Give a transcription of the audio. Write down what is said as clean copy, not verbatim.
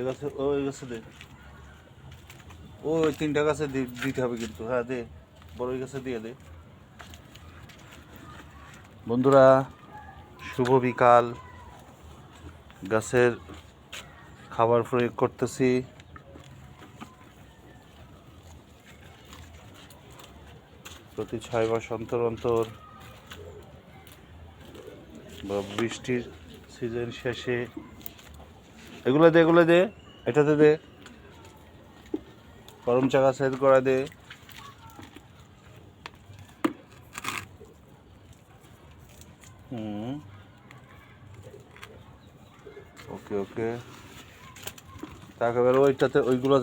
গাছে ওই গাছে দে, ওই 3টা গাছে দিতে হবে কিন্তু। হ্যাঁ দে, বড় গাছে দিয়ে দে। বন্ধুরা শুভ বিকাল। গাছের খাবার প্রয়োগ করতেছি। প্রতি 6 মাস অন্তর অন্তর বা বৃষ্টির সিজন শেষে এগুলো দে, এটাতে দে, গরম চা গাছের গোড়া দে। ওকে ওকে, তাকে এবার ওইটাতে ওইগুলো